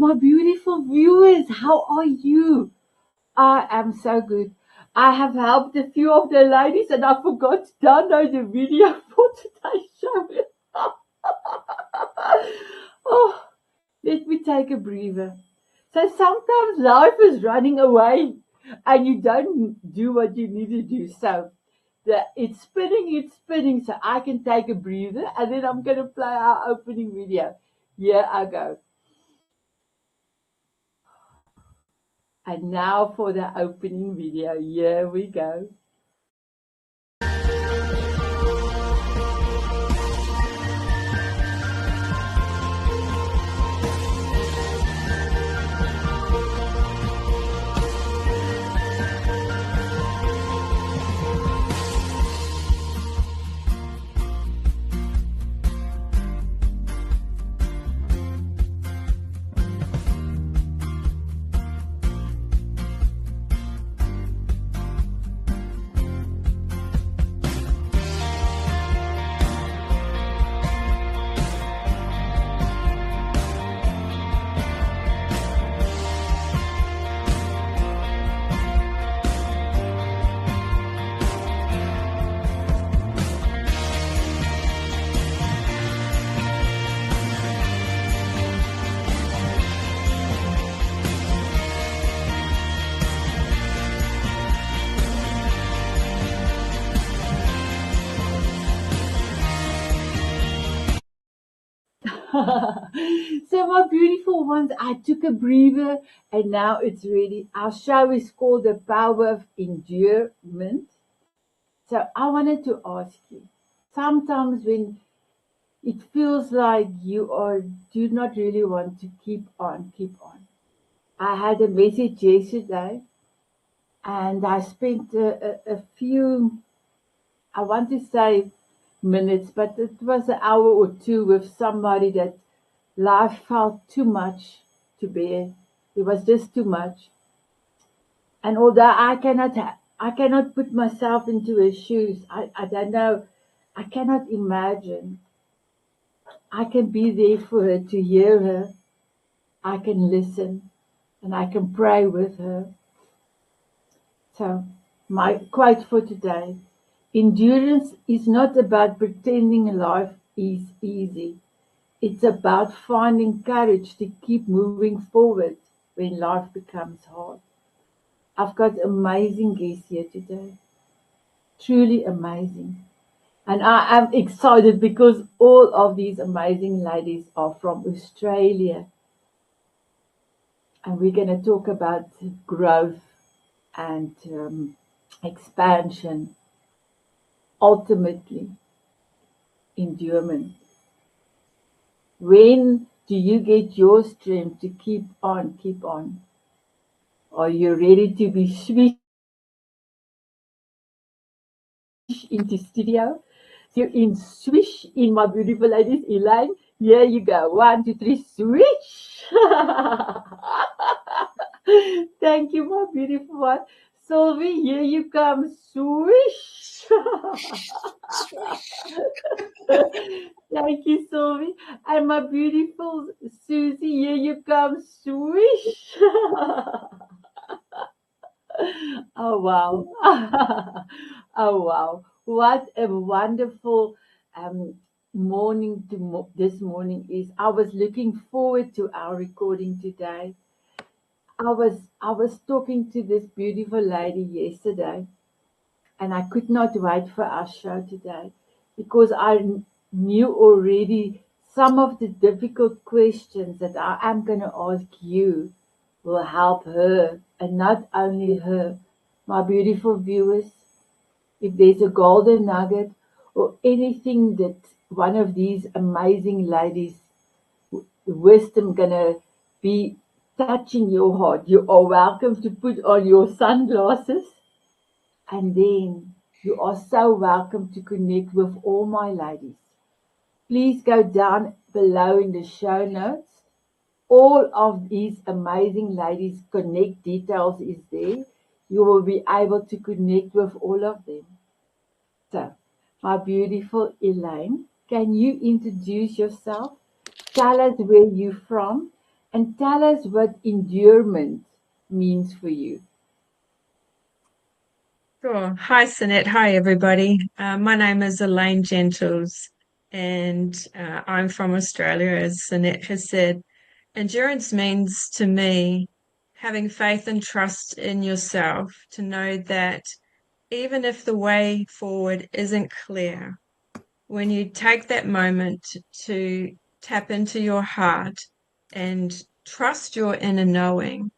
My beautiful viewers, how are you? I am so good. I have helped a few of the ladies and I forgot to download the video for today's show. Oh, let me take a breather. So sometimes life is running away and you don't do what you need to do. So it's spinning, so I can take a breather and then I'm going to play our opening video. Here I go. And now for the opening video. Here we go. So my beautiful ones, I took a breather and now it's ready. Our show is called The Power of Endurance. So I wanted to ask you, sometimes when it feels like do not really want to keep on, keep on. I had a message yesterday and I spent a few, I want to say minutes, but it was an hour or two with somebody that life felt too much to bear. It was just too much. And although I cannot put myself into her shoes, I don't know, I cannot imagine. I can be there for her to hear her. I can listen and I can pray with her. So my quote for today, endurance is not about pretending life is easy. It's about finding courage to keep moving forward when life becomes hard. I've got amazing guests here today. Truly amazing. And I am excited because all of these amazing ladies are from Australia. And we're going to talk about growth and expansion, ultimately endurance. When do you get your strength to keep on, keep on? Are you ready to be switched into studio? So in swish in my beautiful ladies, Elaine, here you go. 1, 2, 3, swish. Thank you, my beautiful one. Sylvie, here you come. Swish. Thank you, Sylvie. And my beautiful Susie, here you come. Swish. Oh, wow. Oh, wow. What a wonderful morning this morning is. I was looking forward to our recording today. I was talking to this beautiful lady yesterday, and I could not wait for our show today because I knew already some of the difficult questions that I am going to ask you will help her, and not only her, my beautiful viewers. If there's a golden nugget or anything that one of these amazing ladies' wisdom gonna be touching your heart, you are welcome to put on your sunglasses, and then you are so welcome to connect with all my ladies. Please go down below in the show notes. All of these amazing ladies' connect details is there. You will be able to connect with all of them. So, my beautiful Elaine, can you introduce yourself? Tell us where you're from and tell us what endurement means for you. Sure. Hi, Sanet. Hi, everybody. My name is Elaine Gentles, and I'm from Australia, as Sanet has said. Endurance means to me having faith and trust in yourself to know that even if the way forward isn't clear, when you take that moment to tap into your heart and trust your inner knowing,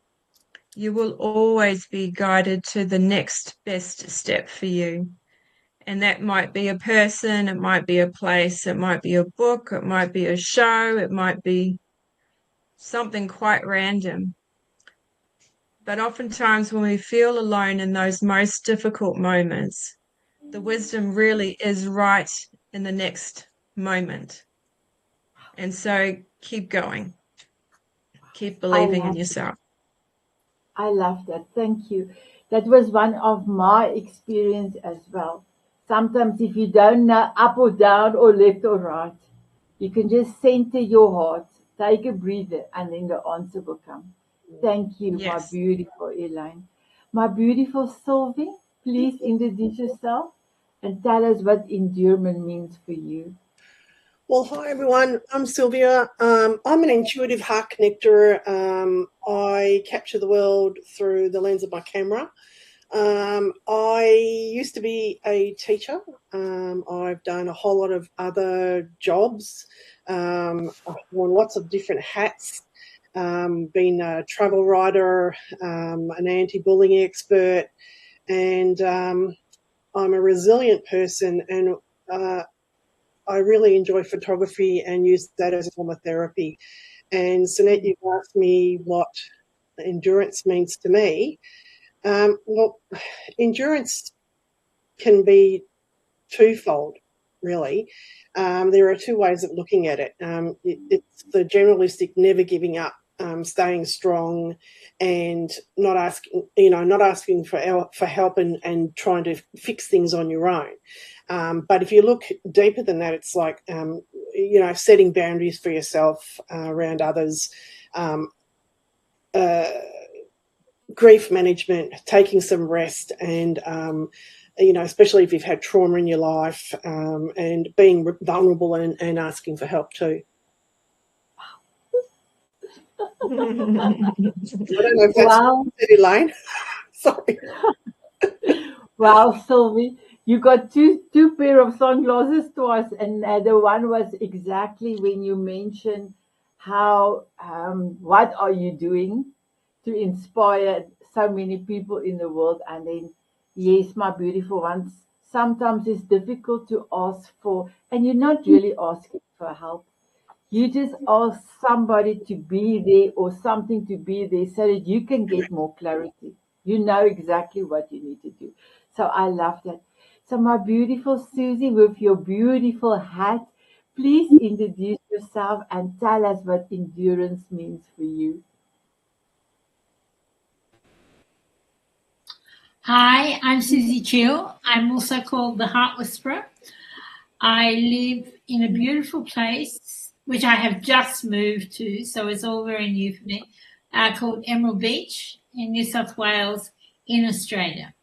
you will always be guided to the next best step for you. And that might be a person, it might be a place, it might be a book, it might be a show, it might be something quite random. But oftentimes, when we feel alone in those most difficult moments, the wisdom really is right in the next moment. And so keep going, keep I believing in love yourself. I love that. Thank you. That was one of my experience as well. Sometimes if you don't know up or down or left or right, you can just center your heart, take a breather, and then the answer will come. Thank you, my Yes. beautiful Elaine. My beautiful Sylvie, please introduce yourself and tell us what endurement means for you. Well, hi everyone. I'm Sylvia. I'm an intuitive heart connector. I capture the world through the lens of my camera. I used to be a teacher. I've done a whole lot of other jobs. I've worn lots of different hats. Been a travel writer, an anti-bullying expert, and I'm a resilient person, and I really enjoy photography and use that as a form of therapy. And Sanet, you've asked me what endurance means to me. Well, endurance can be twofold, really. There are two ways of looking at it. It's the generalistic never giving up, staying strong, and not asking for help and trying to fix things on your own. But if you look deeper than that, it's like setting boundaries for yourself around others. Uh, Grief management, taking some rest, and especially if you've had trauma in your life, and being vulnerable and asking for help too. I don't know if that's Wow. Elaine. Sorry. Wow, Sylvie, you got two pair of sunglasses twice, and the one was exactly when you mentioned how what are you doing to inspire so many people in the world, and then yes, my beautiful ones. Sometimes it's difficult to ask for, and you're not really asking for help. You just ask somebody to be there or something to be there so that you can get more clarity. You know exactly what you need to do. So I love that. So my beautiful Susie with your beautiful hat, please introduce yourself and tell us what endurance means for you. Hi, I'm Susie Chill. I'm also called the Heart Whisperer. I live in a beautiful place, which I have just moved to, so it's all very new for me, called Emerald Beach in New South Wales in Australia.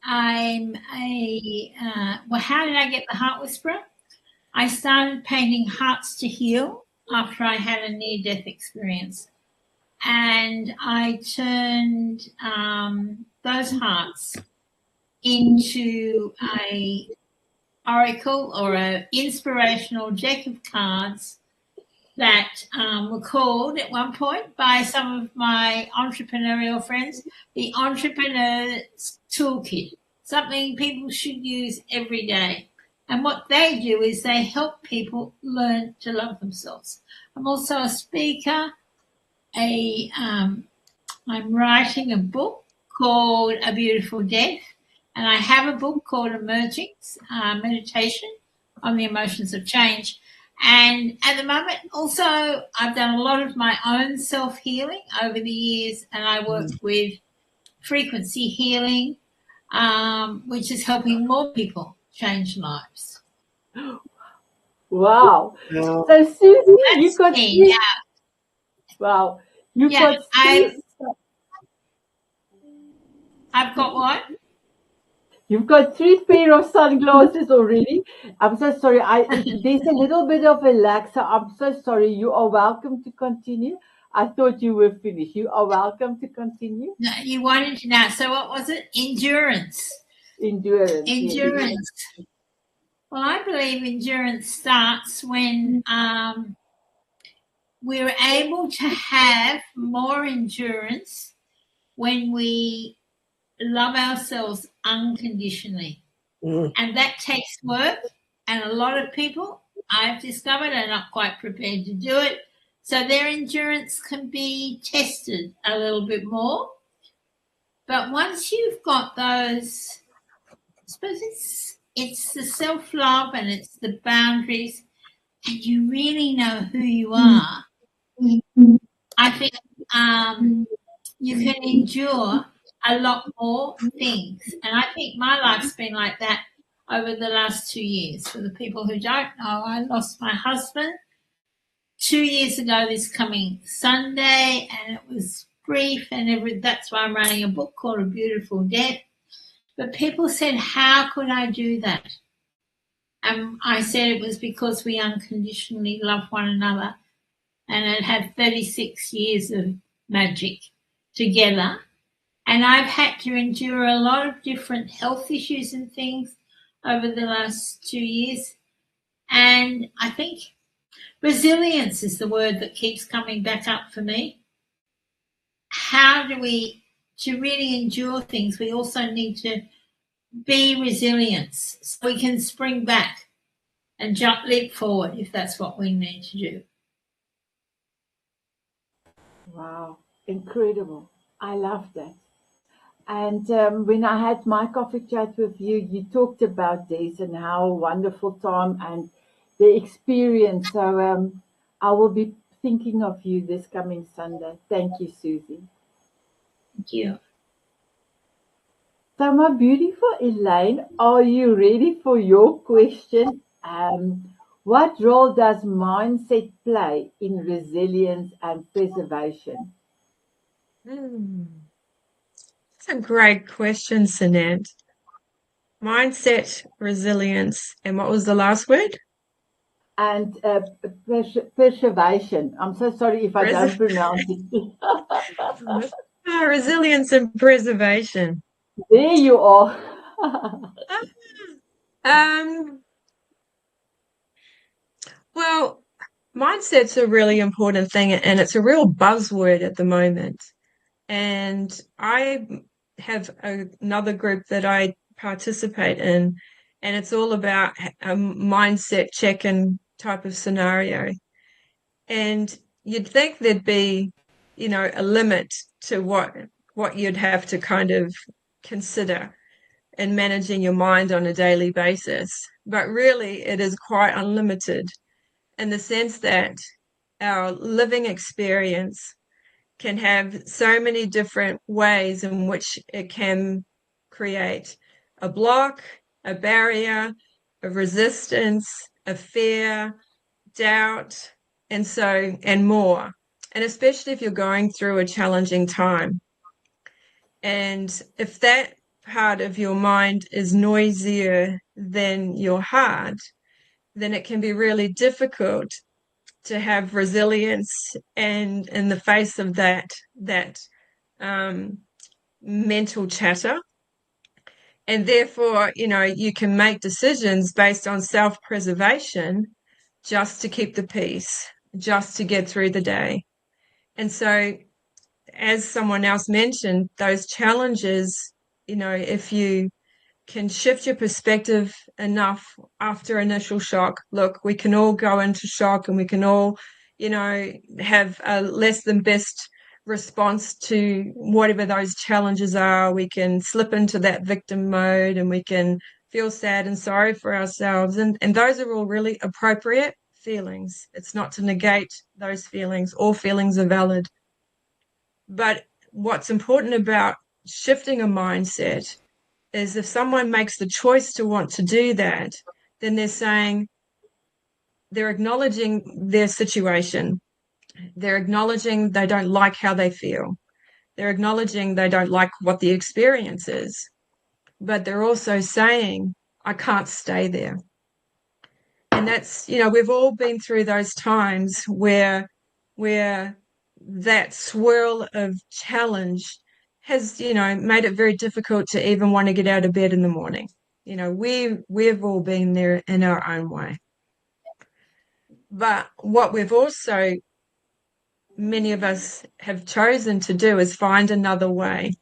Well, how did I get the Heart Whisperer? I started painting hearts to heal after I had a near-death experience. And I turned those hearts into a oracle or an inspirational deck of cards that were called at one point by some of my entrepreneurial friends the Entrepreneur's Toolkit, something people should use every day. And what they do is they help people learn to love themselves. I'm also a speaker. I'm writing a book called A Beautiful Death, and I have a book called Emerging Meditation on the Emotions of Change. And at the moment, also, I've done a lot of my own self-healing over the years, and I work with frequency healing, which is helping more people change lives. Wow. Well, So Susie, you That's got me. three. Wow. You've Yeah, got three, I've got what? you've got three pair of sunglasses already. I'm so sorry. There's a little bit of a lag, so I'm so sorry. You are welcome to continue. I thought you were finished. You are welcome to continue. No, you wanted to know. So what was it? Endurance. Endurance, yes. Endurance. Well, I believe endurance starts when we're able to have more endurance when we love ourselves unconditionally. Mm. And that takes work. And a lot of people, I've discovered, are not quite prepared to do it. So their endurance can be tested a little bit more. But once you've got those, I suppose it's the self-love and it's the boundaries, and you really know who you are. I think you can endure a lot more things. And I think my life's been like that over the last 2 years. For the people who don't know, I lost my husband 2 years ago this coming Sunday, and it was grief and that's why I'm writing a book called A Beautiful Death. But people said, how could I do that? And I said it was because we unconditionally love one another, and it had 36 years of magic together. And I've had to endure a lot of different health issues and things over the last 2 years. And I think resilience is the word that keeps coming back up for me. How do we, to really endure things, we also need to be resilient so we can spring back and leap forward if that's what we need to do. Wow. Incredible. I love that. And when I had my coffee chat with you, you talked about this and how wonderful time and the experience. So I will be thinking of you this coming Sunday. Thank you, Susie. Thank you. So, my beautiful Elaine, are you ready for your question? What role does mindset play in resilience and preservation? Hmm. That's a great question, Sanet. Mindset, resilience, and what was the last word? And preservation. I'm so sorry if I don't Pres- pronounce it. Resilience and preservation. There you are. Um, well, mindset's a really important thing, and it's a real buzzword at the moment. And I have another group that I participate in, and it's all about a mindset check-in type of scenario. And you'd think there'd be, a limit to what you'd have to kind of consider in managing your mind on a daily basis. But really, it is quite unlimited in the sense that our living experience can have so many different ways in which it can create a block, a barrier, a resistance, a fear, doubt, and more. And especially if you're going through a challenging time. And if that part of your mind is noisier than your heart, then it can be really difficult to have resilience and in the face of that um, mental chatter. And therefore, you can make decisions based on self-preservation just to keep the peace, just to get through the day. And so, as someone else mentioned, those challenges, if you can shift your perspective enough after initial shock. Look, we can all go into shock and we can all, have a less than best response to whatever those challenges are. We can slip into that victim mode and we can feel sad and sorry for ourselves. And those are all really appropriate feelings. It's not to negate those feelings. All feelings are valid. But what's important about shifting a mindset is if someone makes the choice to want to do that, then they're acknowledging their situation They're acknowledging they don't like how they feel. They're acknowledging they don't like what the experience is. But they're also saying, I can't stay there. And that's, we've all been through those times where that swirl of challenge has, made it very difficult to even want to get out of bed in the morning. We've all been there in our own way. But what many of us have chosen to do is find another way.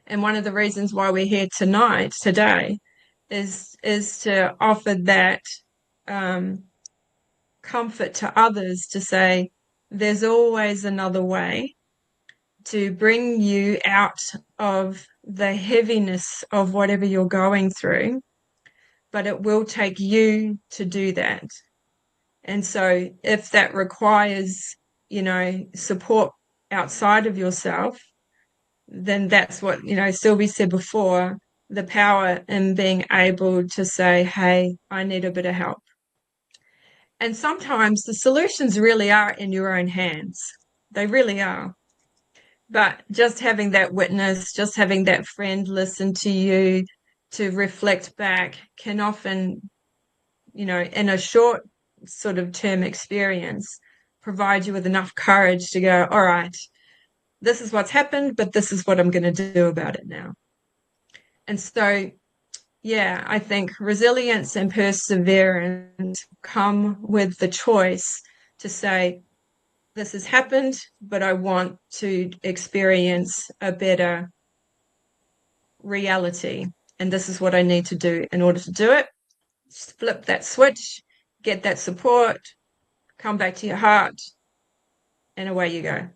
And one of the reasons why we're here today, is to offer that comfort to others, to say there's always another way to bring you out of the heaviness of whatever you're going through, but it will take you to do that. And so if that requires, support outside of yourself, then that's what, Sylvie said before, the power in being able to say, hey, I need a bit of help. And sometimes the solutions really are in your own hands. They really are. But just having that witness, just having that friend listen to you, to reflect back, can often, in a short sort of term experience, provide you with enough courage to go, all right, this is what's happened, but this is what I'm going to do about it now. And so, yeah, I think resilience and perseverance come with the choice to say, this has happened, but I want to experience a better reality. And this is what I need to do in order to do it. Flip that switch, get that support, come back to your heart, and away you go.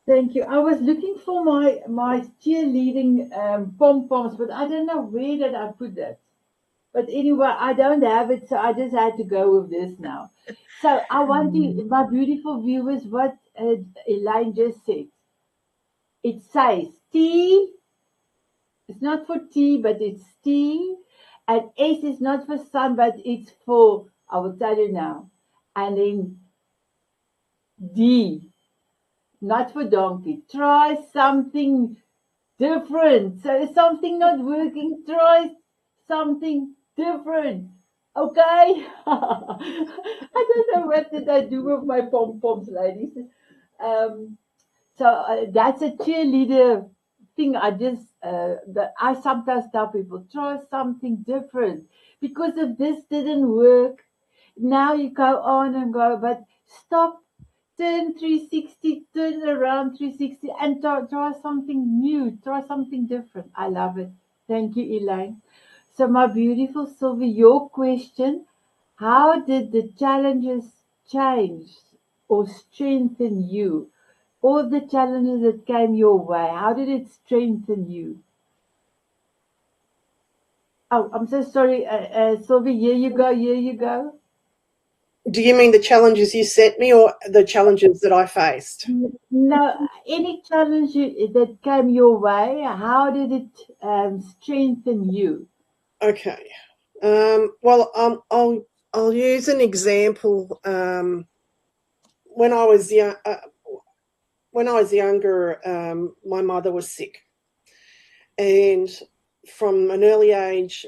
Thank you. I was looking for my cheerleading pom-poms, but I don't know where did I put that. But anyway, I don't have it, so I just had to go with this now. So I want to, my beautiful viewers, what Elaine just said. It says T. It's not for tea, but it's T. And S is not for sun, but it's for, I will tell you now. And then D. Not for donkey. Try something different. So if something not working, try something different. Okay? I don't know what did I do with my pom-poms, ladies. So that's a cheerleader thing. That I sometimes tell people, try something different. Because if this didn't work, now you go on and go, but stop, turn 360, turn around 360 and try something new, try something different. I love it. Thank you, Elaine. So my beautiful Sylvie, your question, how did the challenges change or strengthen you? All the challenges that came your way, how did it strengthen you? Oh, I'm so sorry, Sylvie, here you go, here you go. Do you mean the challenges you set me or the challenges that I faced? No, any challenge that came your way, how did it strengthen you? Okay. Well, I'll use an example. When I was younger, my mother was sick, and from an early age,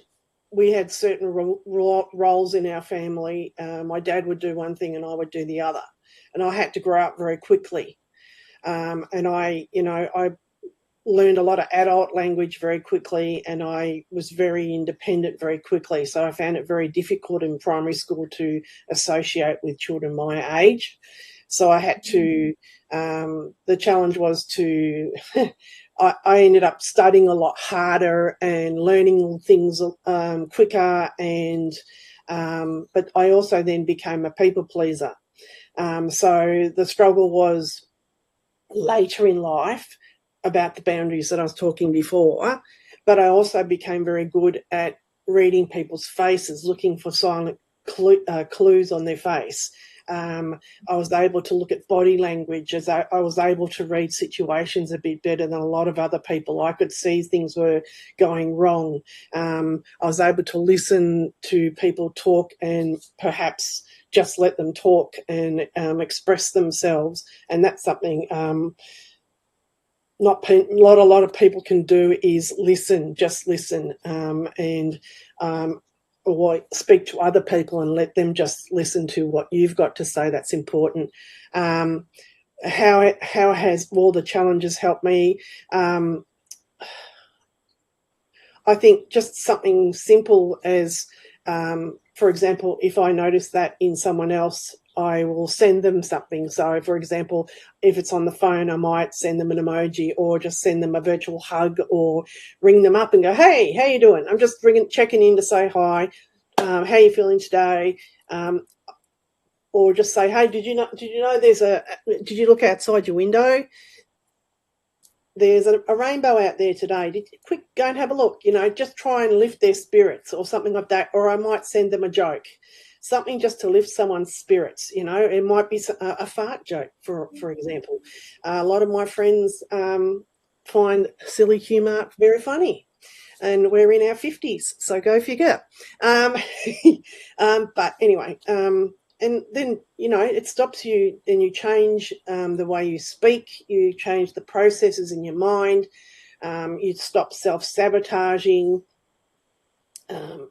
we had certain roles in our family. My dad would do one thing and I would do the other. And I had to grow up very quickly. And I learned a lot of adult language very quickly, and I was very independent very quickly. So I found it very difficult in primary school to associate with children my age. So I had to, the challenge was to, I ended up studying a lot harder and learning things quicker, and but I also then became a people pleaser. So the struggle was later in life about the boundaries that I was talking before, but I also became very good at reading people's faces, looking for silent clues on their face. I was able to look at body language, as I was able to read situations a bit better than a lot of other people. I could see things were going wrong. I was able to listen to people talk and perhaps just let them talk and express themselves. And that's something not a lot of people can do, is listen, just listen, or speak to other people and let them just listen to what you've got to say. That's important. How has all the challenges helped me? I think just something simple as, for example, if I notice that in someone else, I will send them something. So, for example, if it's on the phone, I might send them an emoji, or just send them a virtual hug, or ring them up and go, "Hey, how you doing? I'm just checking in to say hi. How are you feeling today?" Or just say, "Hey, did you know did you look outside your window? There's a rainbow out there today. Quick, go and have a look." Just try and lift their spirits or something like that. Or I might send them a joke, something just to lift someone's spirits. It might be a fart joke, for example. A lot of my friends find silly humour very funny, and we're in our 50s, so go figure. But anyway, and then, it stops you, and you change the way you speak, you change the processes in your mind, you stop self-sabotaging,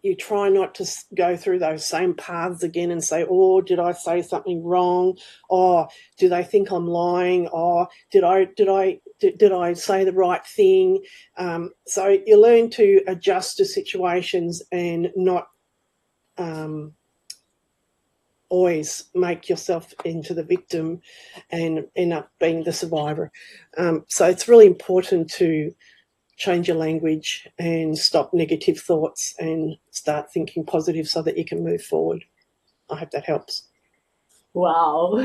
you try not to go through those same paths again and say, "Oh, did I say something wrong? Oh, do they think I'm lying? Oh, did I say the right thing?" So you learn to adjust to situations and not always make yourself into the victim and end up being the survivor. So it's really important to change your language and stop negative thoughts and start thinking positive so that you can move forward. I hope that helps. Wow.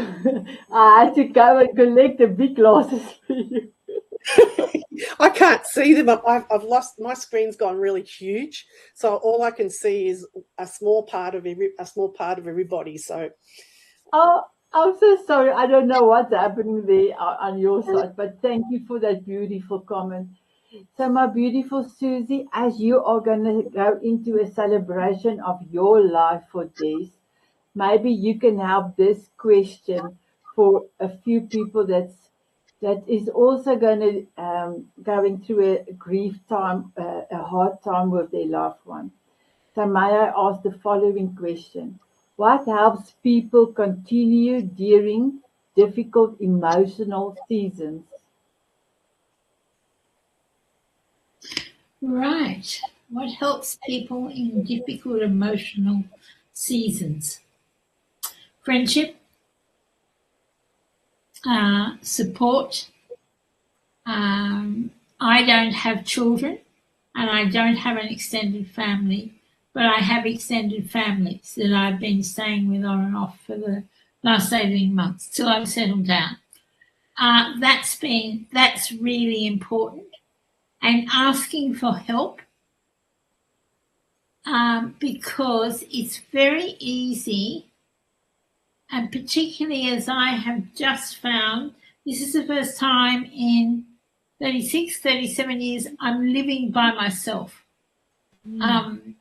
I had to go and collect the big glasses for you. I can't see them. I've lost, my screen's gone really huge, so all I can see is a small part of everybody. So, Oh, I'm so sorry. I don't know what's happening there on your side, but thank you for that beautiful comment. So, my beautiful Susie, as you are going to go into a celebration of your life for this, maybe you can help this question for a few people that is also going to going through a grief time, a hard time with their loved one. So may I ask the following question? What helps people continue during difficult emotional seasons? Right. What helps people in difficult emotional seasons? Friendship, support. I don't have children and I don't have an extended family, but I have extended families that I've been staying with on and off for the last 18 months till I've settled down. That's really important. And asking for help, because it's very easy, and particularly as I have just found, this is the first time in 36, 37 years I'm living by myself. I'm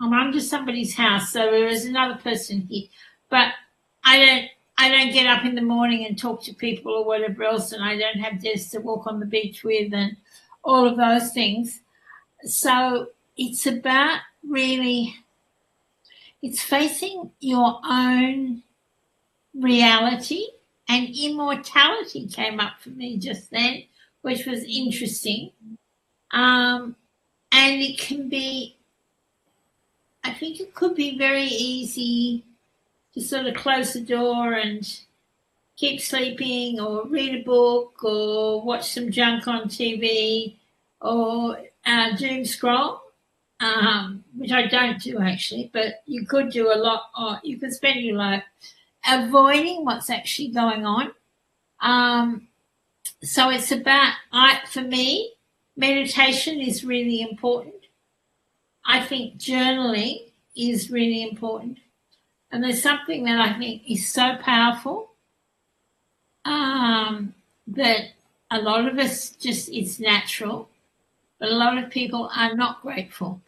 under somebody's house, so there is another person here, but I don't get up in the morning and talk to people or whatever else, and I don't have Des to walk on the beach with and all of those things. So it's about really, it's facing your own reality, and immortality came up for me just then, which was interesting. And it can be, I think it could be very easy to sort of close the door and keep sleeping, or read a book, or watch some junk on TV, or doom scroll, which I don't do actually, but you could do a lot, or you could spend your life avoiding what's actually going on. So it's about, for me, meditation is really important. I think journaling is really important. And there's something that I think is so powerful that a lot of us just, it's natural, but a lot of people are not grateful.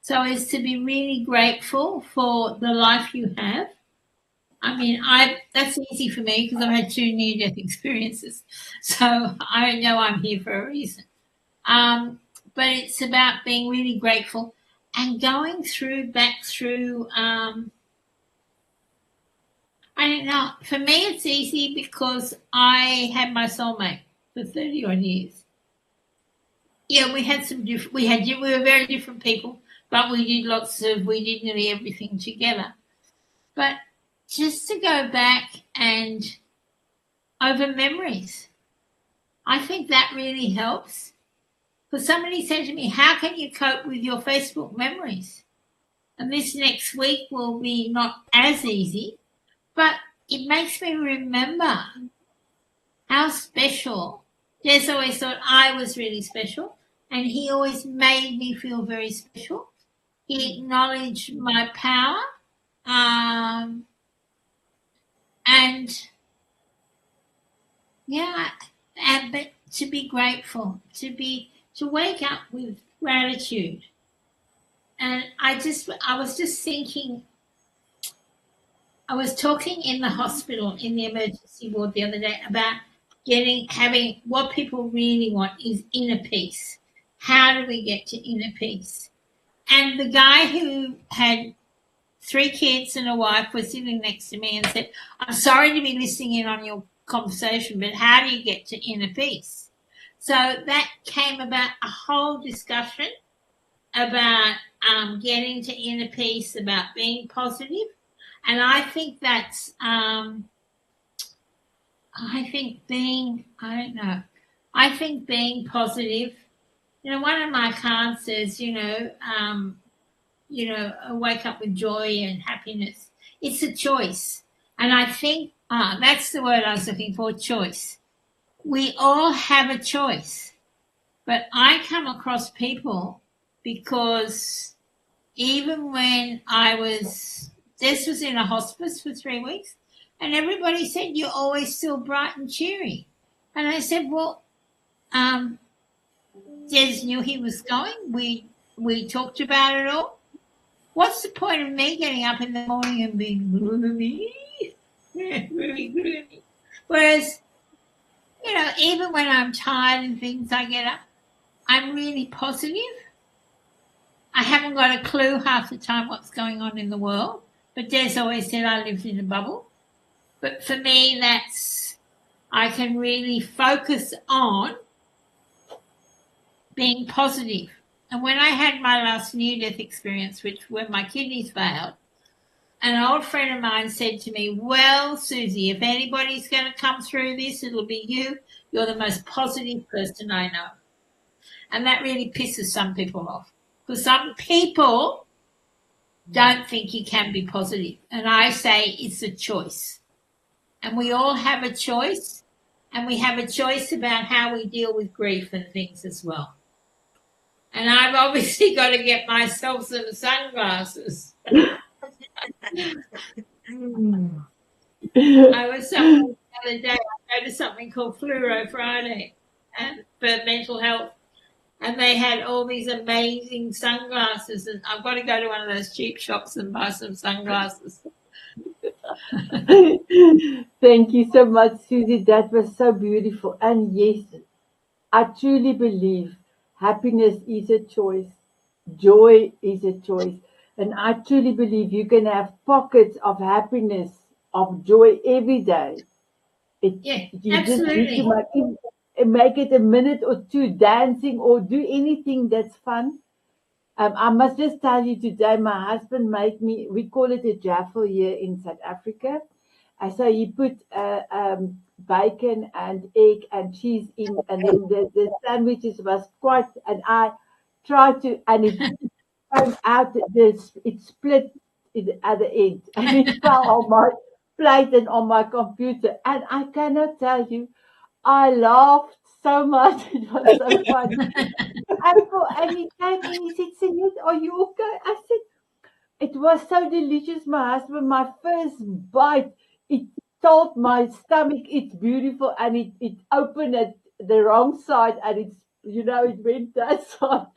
So it's to be really grateful for the life you have. I mean, that's easy for me because I've had 2 near-death experiences. So I know I'm here for a reason. But it's about being really grateful and going back through, I don't know. For me, it's easy because I had my soulmate for 30 odd years. Yeah, we had some different. We were very different people, but we did nearly everything together. But just to go back and over memories, I think that really helps. Because somebody said to me, "How can you cope with your Facebook memories?" And this next week will be not as easy, but it makes me remember how special. Jess always thought I was really special, and he always made me feel very special. He acknowledged my power, and yeah, but to be grateful, to wake up with gratitude. And I was just thinking, I was talking in the hospital in the emergency ward the other day about having what people really want is inner peace. How do we get to inner peace? And the guy who had 3 kids and a wife was sitting next to me and said, "I'm sorry to be listening in on your conversation, but how do you get to inner peace?" So that came about a whole discussion about getting to inner peace, about being positive. And I think that's, I think being positive, one of my cards says, wake up with joy and happiness. It's a choice. And I think that's the word I was looking for, choice. We all have a choice. But I come across people because even when Des was in a hospice for 3 weeks, and everybody said, "You're always still bright and cheery." And I said, "Well, Des knew he was going. We talked about it all. What's the point of me getting up in the morning and being gloomy?" Really gloomy. Whereas, even when I'm tired and things, I get up, I'm really positive. I haven't got a clue half the time what's going on in the world, but Des always said I lived in a bubble. But for me, I can really focus on being positive. And when I had my last near-death experience, when my kidneys failed, an old friend of mine said to me, "Well, Susie, if anybody's going to come through this, it'll be you. You're the most positive person I know." And that really pisses some people off. Because some people don't think you can be positive. And I say it's a choice. And we all have a choice. And we have a choice about how we deal with grief and things as well. And I've obviously got to get myself some sunglasses. I was somewhere the other day, I go to something called Fluoro Friday for mental health. And they had all these amazing sunglasses. And I've got to go to one of those cheap shops and buy some sunglasses. Thank you so much, Susie. That was so beautiful. And yes, I truly believe happiness is a choice. Joy is a choice. And I truly believe you can have pockets of happiness, of joy every day. Yeah, You absolutely. just need to make it a minute or two dancing or do anything that's fun. I must just tell you today, my husband made me, we call it a jaffle here in South Africa. So he put bacon and egg and cheese in, and then the sandwiches was quite, and I tried to, and it came out, it split at the end, and it fell on my plate and on my computer. And I cannot tell you, I laughed so much. It was so funny. And he came and he said, "Sanet, are you okay?" I said, It was so delicious, my husband. My first bite, it told my stomach it's beautiful, and it opened at the wrong side, and it went that side.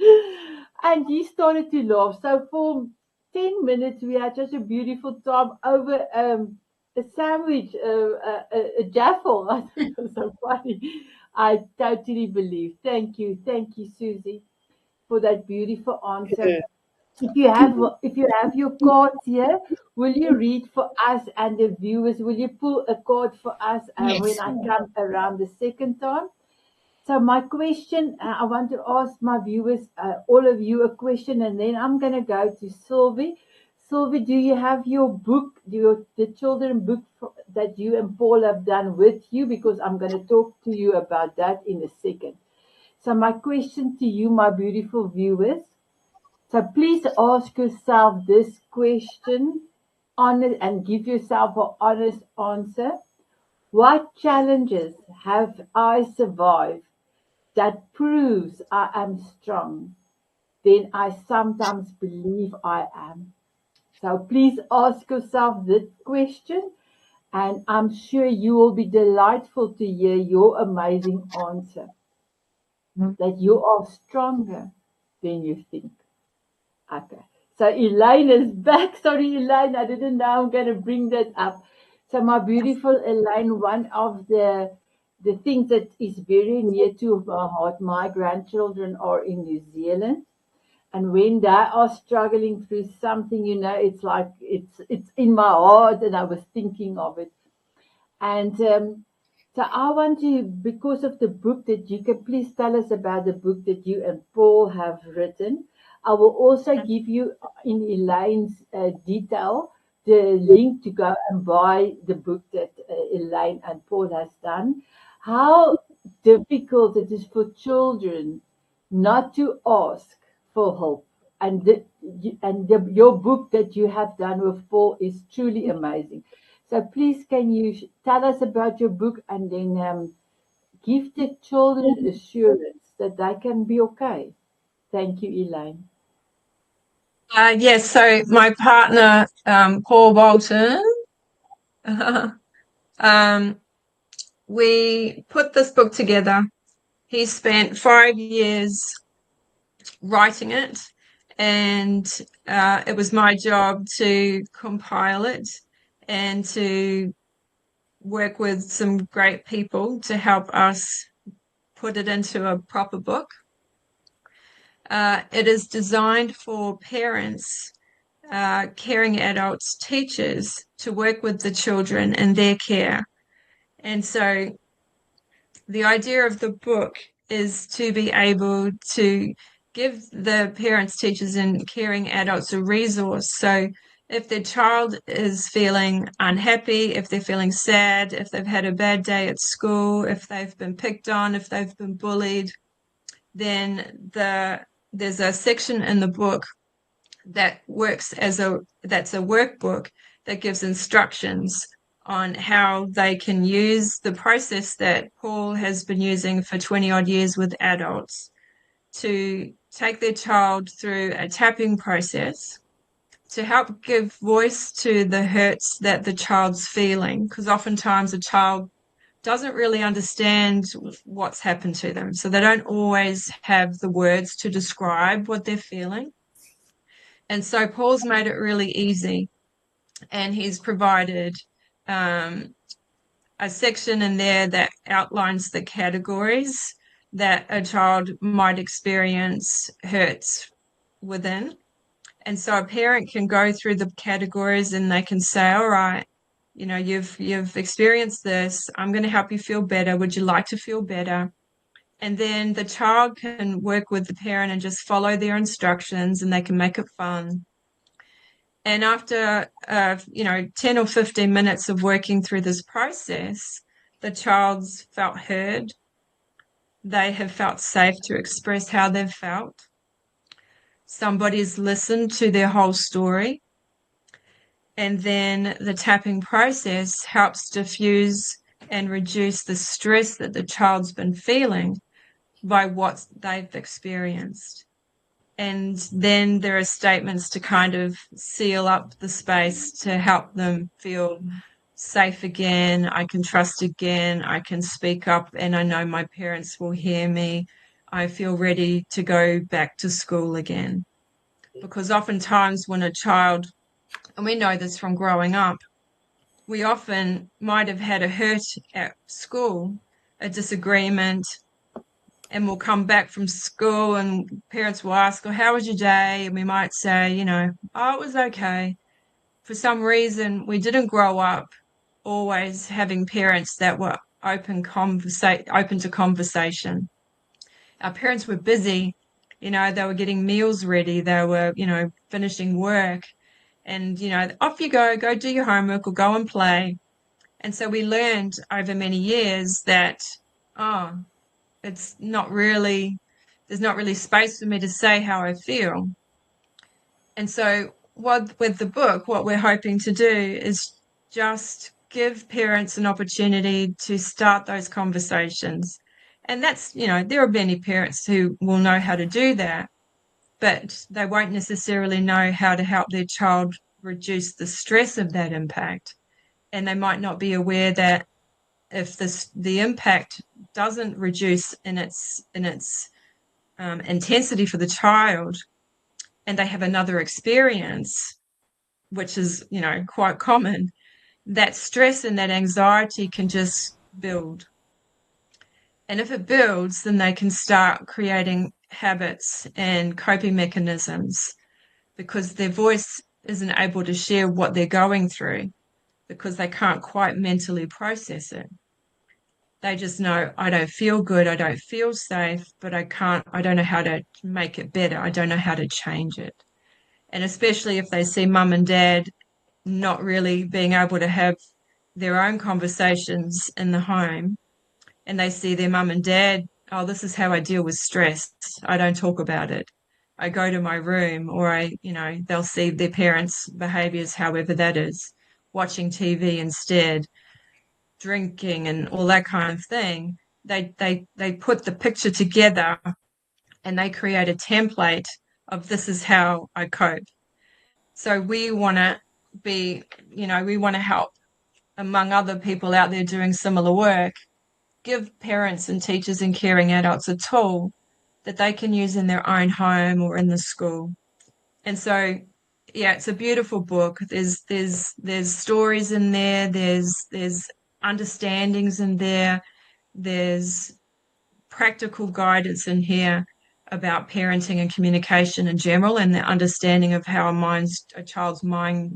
And he started to laugh. So for 10 minutes, we had such a beautiful time over a sandwich, a jaffle. I thought it was so funny. I totally believe. Thank you, Susie, for that beautiful answer. Yeah. If you have your cards here, will you read for us and the viewers? Will you pull a card for us when Yes. I come around the second time? So my question, I want to ask my viewers, all of you, a question, and then I'm going to go to Sylvie. Sylvie, do you have your book, the children book that you and Paul have done with you? Because I'm going to talk to you about that in a second. So my question to you, my beautiful viewers. So please ask yourself this question honest, and give yourself an honest answer. What challenges have I survived that proves I am strong than I sometimes believe I am? So please ask yourself this question, and I'm sure you will be delightful to hear your amazing answer, that you are stronger than you think. Okay. So Elaine is back. Sorry, Elaine, I didn't know I'm going to bring that up. So my beautiful Elaine, one of the things that is very near to my heart, my grandchildren are in New Zealand. And when they are struggling through something, it's like it's in my heart, and I was thinking of it. And so I want you, because of the book, that you can please tell us about the book that you and Paul have written. I will also give you in Elaine's detail the link to go and buy the book that Elaine and Paul has done. How difficult it is for children not to ask for help. And your book that you have done with Paul is truly amazing. So please, can you tell us about your book, and then give the children assurance that they can be okay? Thank you, Elaine. Yes, so my partner, Paul Bolton, we put this book together. He spent 5 years writing it, and it was my job to compile it and to work with some great people to help us put it into a proper book. It is designed for parents, caring adults, teachers to work with the children in their care. And so the idea of the book is to be able to give the parents, teachers, and caring adults a resource. So if their child is feeling unhappy, if they're feeling sad, if they've had a bad day at school, if they've been picked on, if they've been bullied, then there's a section in the book that works that's a workbook that gives instructions on how they can use the process that Paul has been using for 20 odd years with adults to take their child through a tapping process to help give voice to the hurts that the child's feeling, because oftentimes a child doesn't really understand what's happened to them. So they don't always have the words to describe what they're feeling. And so Paul's made it really easy, and he's provided a section in there that outlines the categories that a child might experience hurts within. And so a parent can go through the categories and they can say, all right, you've experienced this. I'm going to help you feel better. Would you like to feel better? And then the child can work with the parent and just follow their instructions, and they can make it fun. And after, 10 or 15 minutes of working through this process, the child's felt heard. They have felt safe to express how they've felt. Somebody's listened to their whole story. And then the tapping process helps diffuse and reduce the stress that the child's been feeling by what they've experienced. And then there are statements to kind of seal up the space to help them feel safe again. I can trust again. I can speak up, and I know my parents will hear me. I feel ready to go back to school again. Because oftentimes when a child, and we know this from growing up, we often might have had a hurt at school, a disagreement, and we'll come back from school and parents will ask, oh, how was your day? And we might say, you know, oh, it was okay. For some reason, we didn't grow up always having parents that were open to conversation. Our parents were busy, you know, they were getting meals ready, they were, you know, finishing work, and, you know, off you go do your homework or go and play. And so we learned over many years that, oh, it's not really, there's not really space for me to say how I feel. And so with the book, what we're hoping to do is just give parents an opportunity to start those conversations. And that's, you know, there are many parents who will know how to do that, but they won't necessarily know how to help their child reduce the stress of that impact. And they might not be aware that if the impact doesn't reduce in its intensity for the child, and they have another experience, which is, you know, quite common, that stress and that anxiety can just build. And if it builds, then they can start creating habits and coping mechanisms, because their voice isn't able to share what they're going through because they can't quite mentally process it. They just know, I don't feel good, I don't feel safe, but I don't know how to make it better. I don't know how to change it. And especially if they see mum and dad not really being able to have their own conversations in the home, and they see their mum and dad, oh, this is how I deal with stress. I don't talk about it. I go to my room, or they'll see their parents' behaviors, however that is, watching TV instead, drinking and all that kind of thing. They put the picture together and they create a template of this is how I cope. So we want to help, among other people out there doing similar work, give parents and teachers and caring adults a tool that they can use in their own home or in the school. And so, yeah, it's a beautiful book. There's stories in there. There's understandings in there. There's practical guidance in here about parenting and communication in general, and the understanding of how a child's mind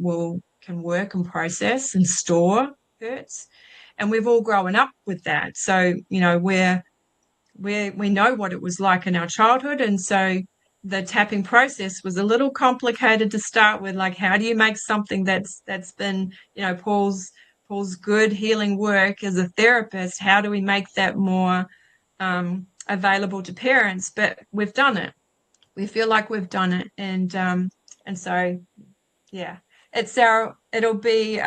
can work and process and store hurts. And we've all grown up with that. So, you know, we know what it was like in our childhood. And so the tapping process was a little complicated to start with. Like, how do you make something that's been, you know, Paul's good healing work as a therapist, how do we make that more available to parents? But we've done it. We feel like we've done it. And so, yeah, it'll be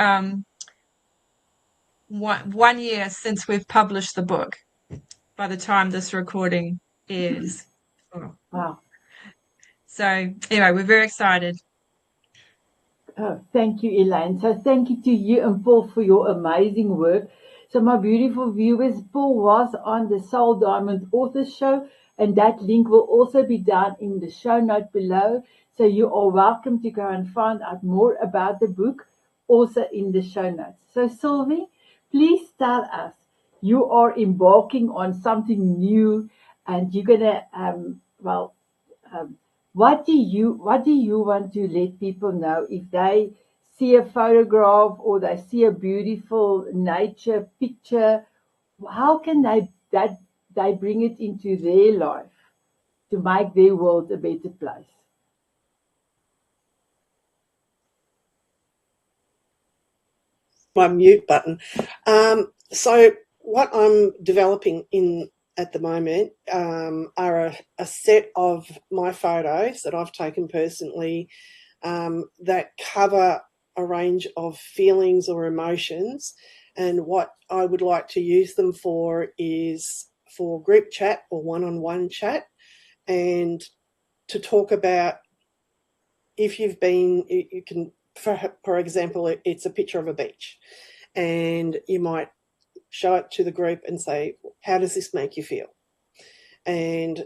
1 year since we've published the book by the time this recording is. Oh. Wow. So anyway, we're very excited. Oh, thank you, Elaine. So thank you to you and Paul for your amazing work. So my beautiful viewers, Paul was on the Soul Diamond Authors Show, and that link will also be down in the show note below. So you are welcome to go and find out more about the book, also in the show notes. So Sylvie, please tell us, you are embarking on something new, and you're gonna what do you want to let people know if they see a photograph or they see a beautiful nature picture? How can they bring it into their life to make their world a better place? My mute button. So what I'm developing at the moment are a set of my photos that I've taken personally that cover a range of feelings or emotions. And what I would like to use them for is for group chat or one-on-one chat. And to talk about if you've been, you can, for example, it's a picture of a beach, and you might show it to the group and say, how does this make you feel? And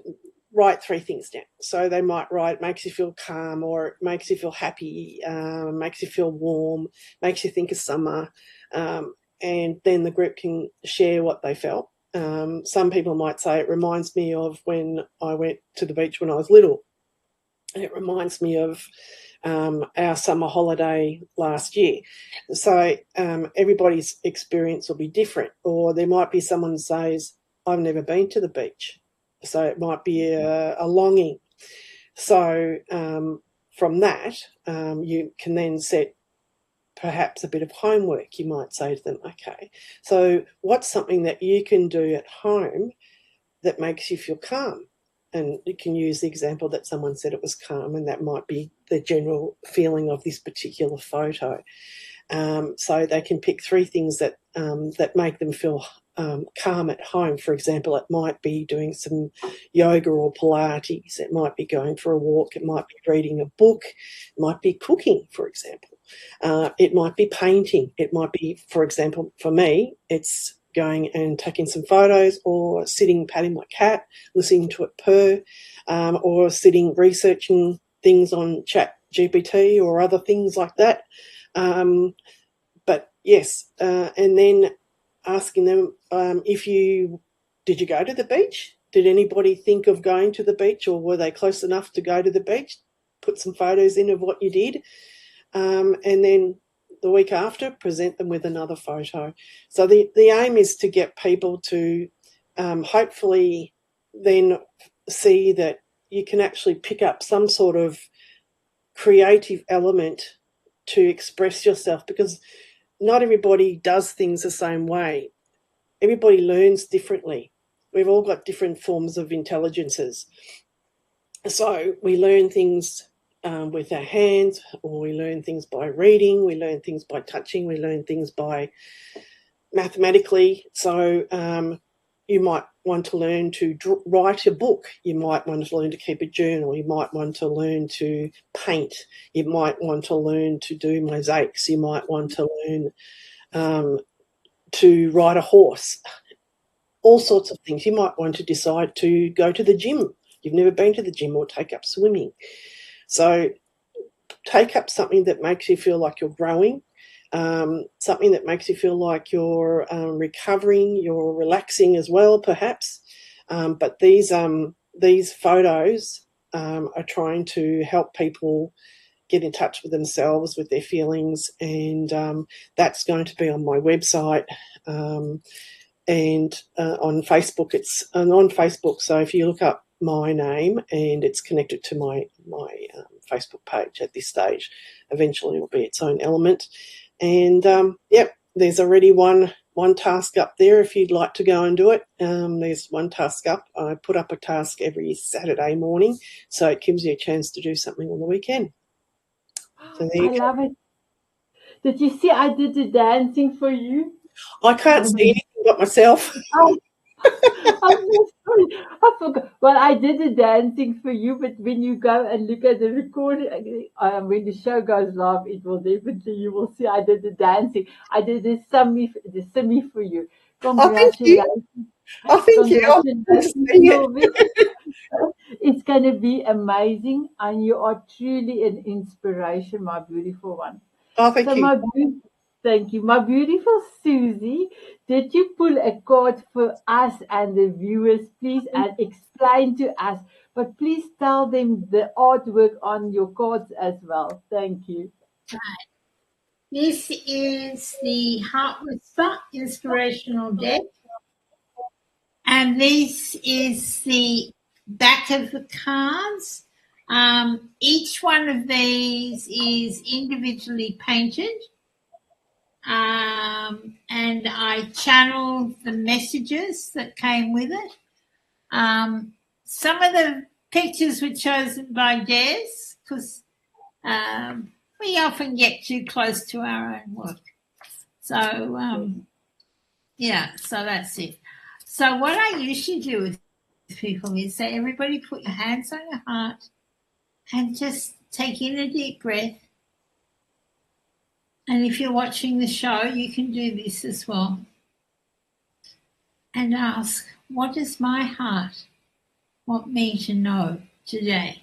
write 3 things down. So they might write, makes you feel calm, or it makes you feel happy, makes you feel warm, makes you think of summer, and then the group can share what they felt. Some people might say it reminds me of when I went to the beach when I was little. It reminds me of our summer holiday last year. So everybody's experience will be different. Or there might be someone who says, I've never been to the beach. So it might be a longing. So from that, you can then set perhaps a bit of homework. You might say to them, okay, so what's something that you can do at home that makes you feel calm? And you can use the example that someone said it was calm, and that might be the general feeling of this particular photo. So they can pick 3 things that that make them feel calm at home. For example, it might be doing some yoga or Pilates. It might be going for a walk. It might be reading a book. It might be cooking, for example. It might be painting. It might be, for example, for me, it's going and taking some photos, or sitting patting my cat, listening to it purr, or sitting researching things on Chat GPT or other things like that. But yes, and then asking them, did you go to the beach? Did anybody think of going to the beach, or were they close enough to go to the beach? Put some photos in of what you did. And then the week after, present them with another photo. So the aim is to get people to hopefully then see that you can actually pick up some sort of creative element to express yourself, because not everybody does things the same way. Everybody learns differently. We've all got different forms of intelligences. So we learn things with our hands, or we learn things by reading, we learn things by touching, we learn things by mathematically. So you might want to learn to write a book. You might want to learn to keep a journal. You might want to learn to paint. You might want to learn to do mosaics. You might want to learn to ride a horse. All sorts of things. You might want to decide to go to the gym. You've never been to the gym, or take up swimming. So take up something that makes you feel like you're growing, something that makes you feel like you're recovering, you're relaxing as well, perhaps. But these photos are trying to help people get in touch with themselves, with their feelings, and that's going to be on my website and on Facebook. It's on Facebook, so if you look up my name, and it's connected to my Facebook page at this stage. Eventually it will be its own element. And there's already one task up there if you'd like to go and do it. There's one task up. I put up a task every Saturday morning, so it gives you a chance to do something on the weekend. So there you go. love it. Did you see I did the dancing for you? I can't see anything but myself. Oh, I'm so sorry. I forgot. Well, I did the dancing for you, but when you go and look at the recording, when the show goes live, it will definitely, you will see I did the dancing. I did the simmy for you. Oh, thank you. Congratulations. Oh, thank you. Oh, good to see you. Sylvie. It's going to be amazing, and you are truly an inspiration, my beautiful one. Oh, thank you. Thank you. My beautiful Susie, did you pull a card for us and the viewers, please, and explain to us? But please tell them the artwork on your cards as well. Thank you. This is the Heart Whisper Inspirational Deck. And this is the back of the cards. Each one of these is individually painted. And I channeled the messages that came with it. Some of the pictures were chosen by Des, because we often get too close to our own work. So, so that's it. So what I usually do with people is say, everybody put your hands on your heart and just take in a deep breath. And if you're watching the show, you can do this as well. And ask, what does my heart want me to know today?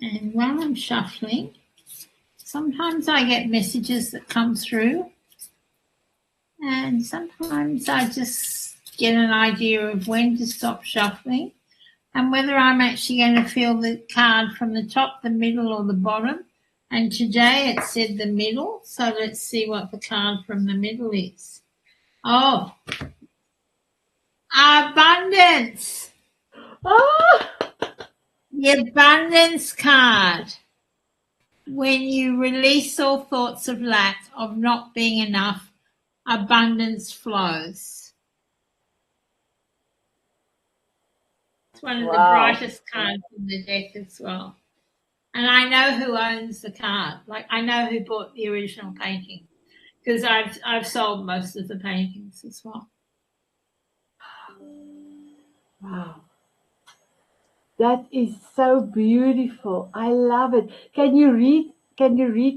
And while I'm shuffling, sometimes I get messages that come through, and sometimes I just get an idea of when to stop shuffling and whether I'm actually going to feel the card from the top, the middle, or the bottom. And today it said the middle, so let's see what the card from the middle is. Oh, abundance. Ah! The abundance card. When you release all thoughts of lack, of not being enough, abundance flows. It's one of the brightest cards in the deck as well. And I know who owns the card. Like, I know who bought the original painting because I've sold most of the paintings as well. Wow. That is so beautiful. I love it. Can you read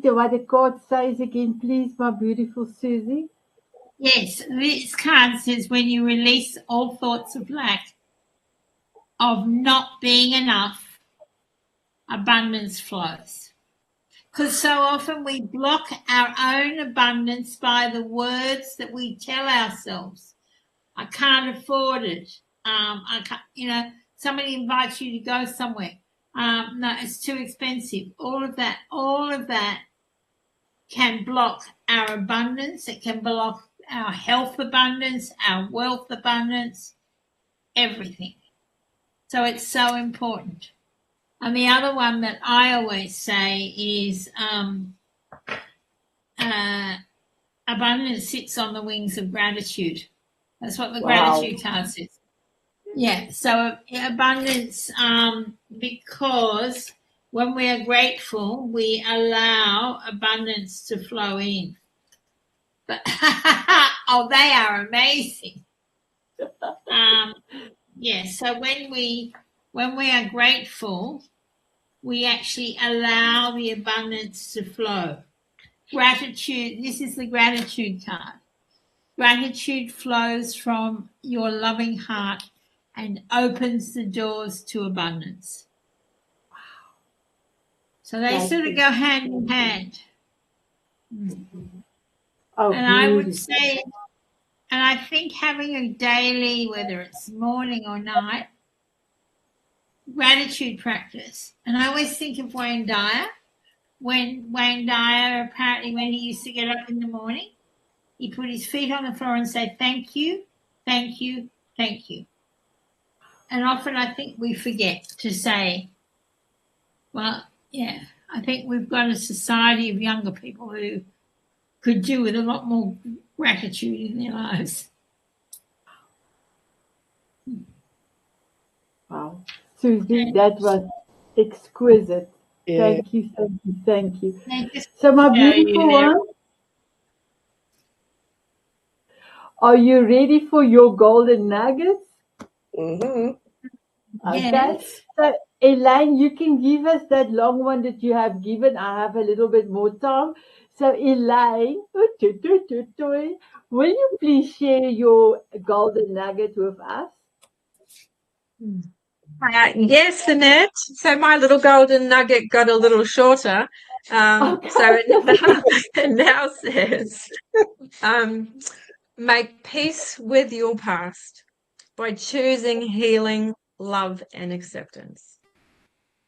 what the card says again, please, my beautiful Susie? Yes, this card says when you release all thoughts of lack, of not being enough, abundance flows. Because so often we block our own abundance by the words that we tell ourselves. I can't afford it. I can't, somebody invites you to go somewhere. No, it's too expensive. All of that can block our abundance. It can block our health abundance, our wealth abundance, everything. So it's so important. And the other one that I always say is abundance sits on the wings of gratitude. That's what the gratitude card says. Yeah, so abundance, because when we are grateful, we allow abundance to flow in. But oh, they are amazing. Yeah, so when we are grateful, we actually allow the abundance to flow. Gratitude, this is the gratitude card. Gratitude flows from your loving heart and opens the doors to abundance. Wow. So they sort of go hand in hand. Oh, and I would say, and I think having a daily, whether it's morning or night, gratitude practice. And I always think of Wayne Dyer. When Wayne Dyer, apparently when he used to get up in the morning, he put his feet on the floor and say, thank you, thank you, thank you. And often I think we forget to say, well, yeah, I think we've got a society of younger people who could do with a lot more gratitude in their lives. Wow. Susie, that was exquisite. Yeah. Thank you, thank you, thank you. So my beautiful one, are you ready for your golden nuggets? Mm-hmm. Okay. Yes. So Elaine, you can give us that long one that you have given. I have a little bit more time. So Elaine, will you please share your golden nugget with us? Yes, Sanet. So my little golden nugget got a little shorter. Okay. So it now says, make peace with your past by choosing healing, love, and acceptance.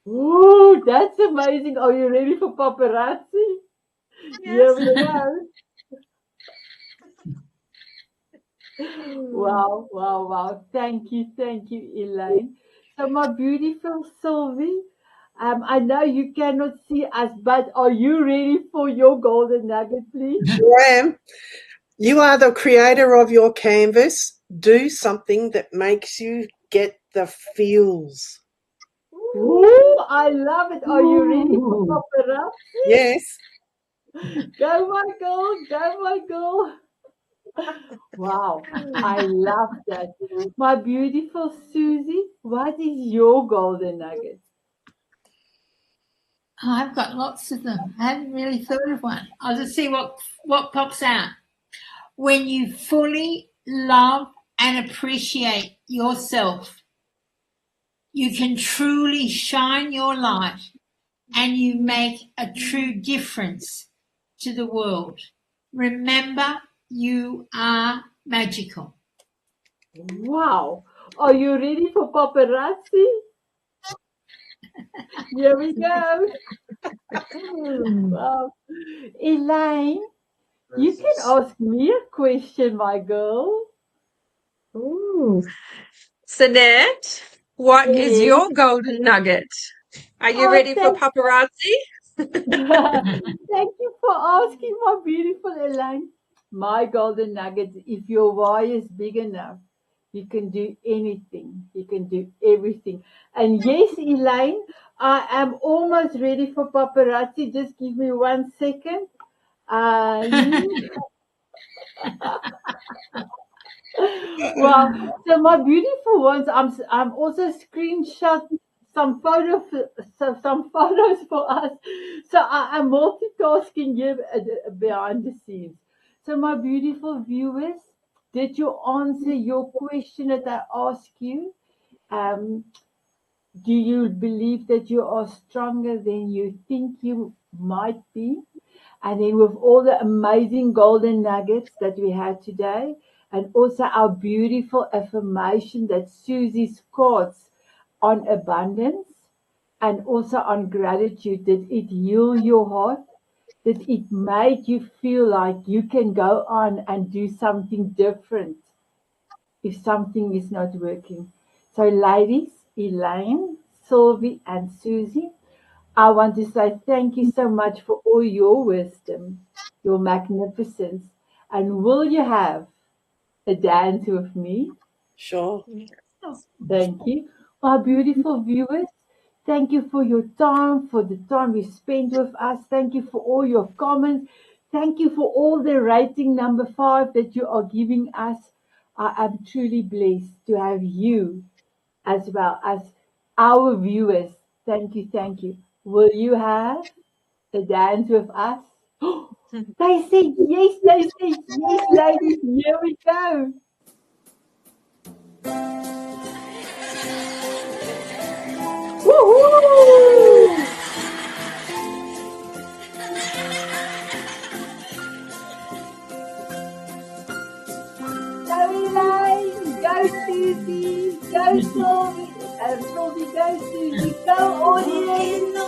Ooh, that's amazing. Are you ready for paparazzi? Here we go. Wow, wow, wow. Thank you, Elaine. So my beautiful Sylvie, I know you cannot see us, but are you ready for your golden nugget, please? I am. You are the creator of your canvas. Do something that makes you get the feels. Ooh, I love it. Are you ready for paparazzi? Yes. Go, my girl. Go, my girl. Wow, I love that. My beautiful Susie, what is your golden nugget? I've got lots of them. I haven't really thought of one. I'll just see what pops out. When you fully love and appreciate yourself, you can truly shine your light and you make a true difference to the world. Remember, you are magical. Wow, are you ready for paparazzi? Here we go. Wow. Elaine, you can ask me a question, my girl. Ooh. Sanet, what is Yes. your golden nugget? Are you Oh, ready for paparazzi? thank you for asking, my beautiful Elaine. My golden nugget, if your why is big enough, you can do anything. You can do everything. And yes, Elaine, I am almost ready for paparazzi. Just give me 1 second. Wow. So my beautiful ones, I'm also screenshot some some photos for us. So I'm multitasking here behind the scenes. So my beautiful viewers, did you answer your question that I asked you? Um, do you believe that you are stronger than you think you might be? And then with all the amazing golden nuggets that we had today, and also our beautiful affirmation that Susie's quotes on abundance and also on gratitude, did it heal your heart? Did it make you feel like you can go on and do something different if something is not working? So ladies, Elaine, Sylvie and Susie, I want to say thank you so much for all your wisdom, your magnificence. And will you have a dance with me? Sure. Thank you. My beautiful viewers, thank you for your time, for the time you spent with us. Thank you for all your comments. Thank you for all the rating number 5 that you are giving us. I am truly blessed to have you as well as our viewers. Thank you, thank you. Will you have a dance with us? They said yes, they said yes, ladies. Here we go. Woohoo! Go Elaine, go Susie, go Sylvie, Sylvie, go Susie, go audience.